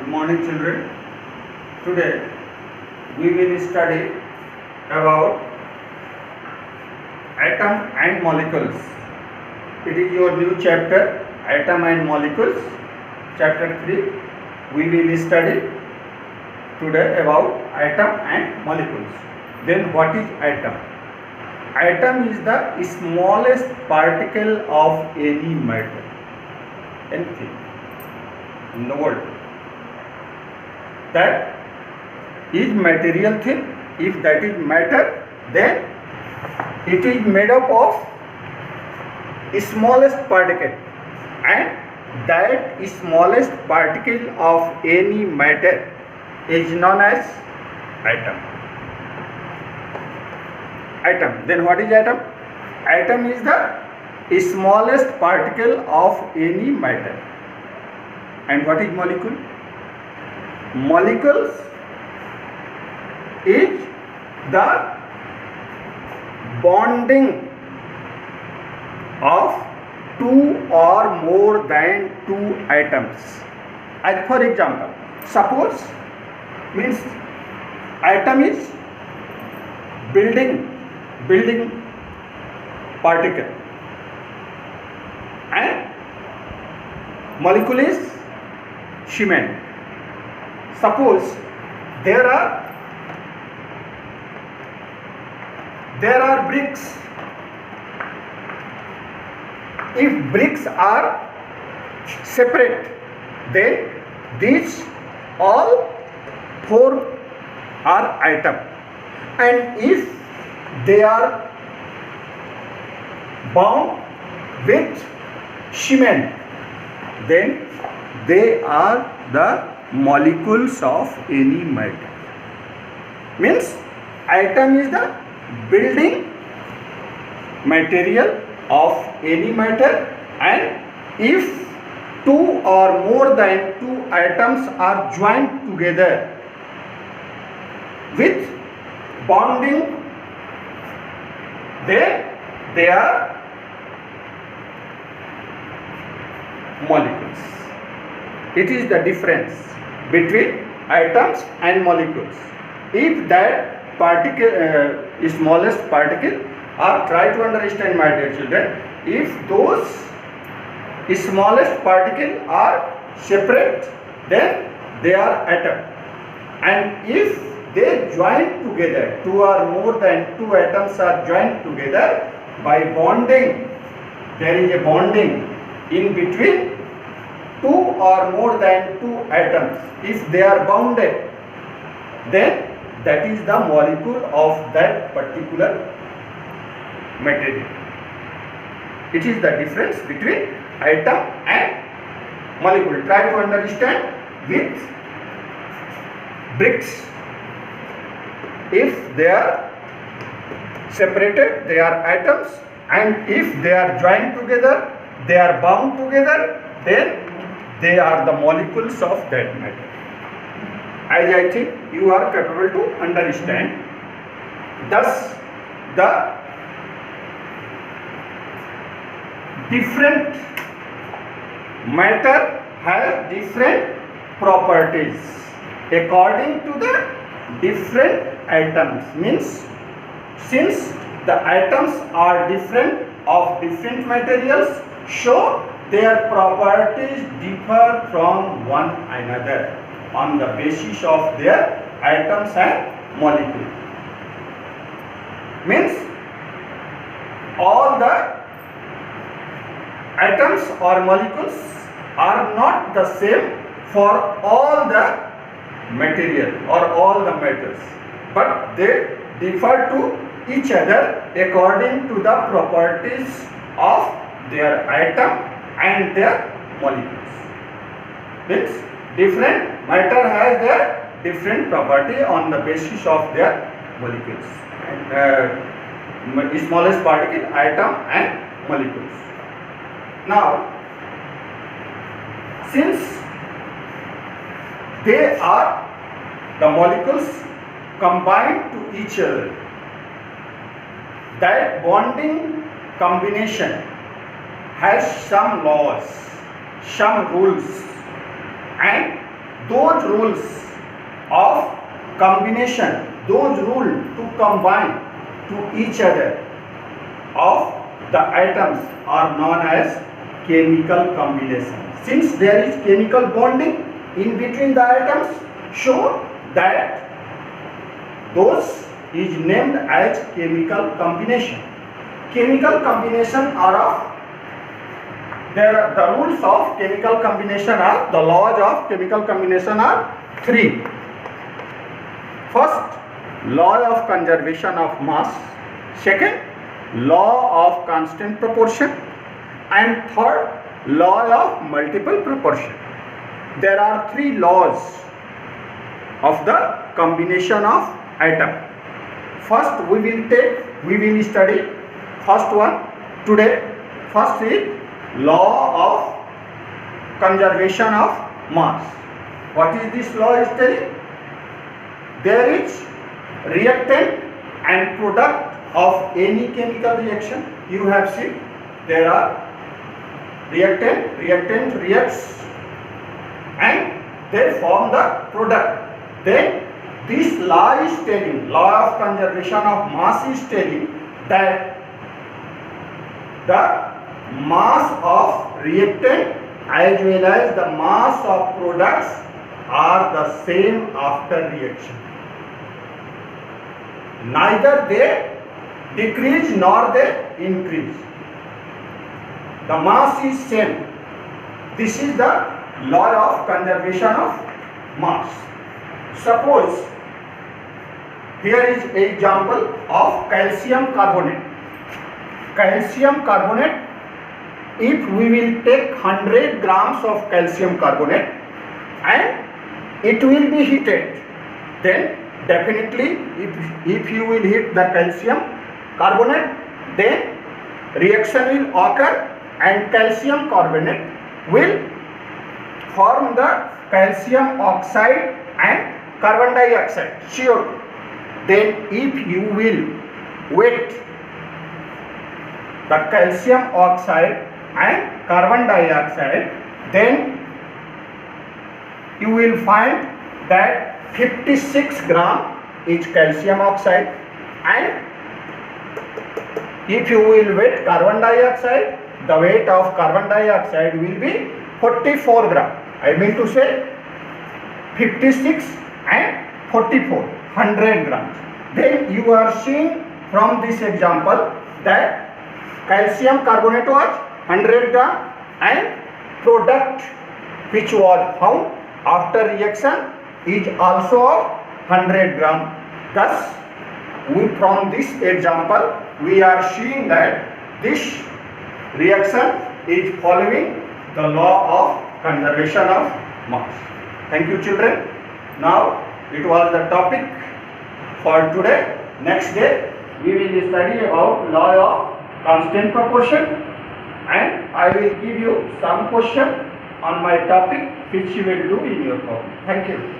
morning, children. Today we will study about atom and molecules. It is your new chapter, atom and molecules, chapter 3. We will study today about atom and molecules. Then what is atom? Atom is the smallest particle of any matter, anything in the world that is material thing. If that is matter, then it is made up of smallest particle, and that smallest particle of any matter is known as atom. Atom. Then what is atom? Atom is the smallest particle of any matter. And what is molecule? Molecules is the bonding of two or more than two atoms. As for example, suppose means atom is building particle and molecule is cement. Suppose there are bricks. If bricks are separate, then these all four are atom, and if they are bound with cement, then they are the molecules of any matter. Means atom is the building material of any matter, and if two or more than two atoms are joined together with bonding, then they are molecules. It is the difference between atoms and molecules. If that particle, smallest particle, or try to understand, my dear children, if those smallest particles are separate, then they are atom, and if they join together, two or more than two atoms are joined together by bonding, there is a bonding in between two or more than two atoms. If they are bounded, then that is the molecule of that particular material. It is the difference between atom and molecule. Try to understand with bricks. If they are separated, they are atoms, and if they are joined together, they are bound together, then they are the molecules of that matter. As I think you are capable to understand. Thus, the different matter has different properties according to the different atoms. Means since the atoms are different of different materials, so their properties differ from one another on the basis of their atoms and molecules. Means all the atoms or molecules are not the same for all the material or all the metals, but they differ to each other according to the properties of their atom and their molecules. Means different matter has their different property on the basis of their molecules. Smallest particle, atom and molecules. Now, since they are the molecules combined to each other, that bonding combination has some laws, some rules, and those rules of combination, those rules to combine to each other of the atoms are known as chemical combination. Since there is chemical bonding in between the atoms, so that those is named as chemical combination. Chemical combination are of the rules of chemical combination are, the laws of chemical combination are three. First, law of conservation of mass. Second, law of constant proportion. And third, law of multiple proportion. There are three laws of the combination of atom. First, we will study first one today. First is law of conservation of mass. What is this law is telling? There is reactant and product of any chemical reaction. You have seen there are reactant reacts and they form the product. Then this law is telling, law of conservation of mass is telling that the mass of reactant as well as the mass of products are the same after reaction. Neither they decrease nor they increase. The mass is same. This is the law of conservation of mass. Suppose here is an example of calcium carbonate. Calcium carbonate, if we will take 100 grams of calcium carbonate and it will be heated, then definitely if you will heat the calcium carbonate, then reaction will occur and calcium carbonate will form the calcium oxide and carbon dioxide. Sure. Then if you will wet the calcium oxide and carbon dioxide, then you will find that 56 gram is calcium oxide, and if you will wet carbon dioxide, the weight of carbon dioxide will be 44 gram. I mean to say 56 and 44, 100 grams. Then you are seeing from this example that calcium carbonate was 100 gram and product which was found after reaction is also of 100 gram. Thus, from this example we are seeing that this reaction is following the law of conservation of mass. Thank you, children. Now it was the topic for today. Next day we will study about law of constant proportion, and I will give you some question on my topic which you will do in your problem. Thank you.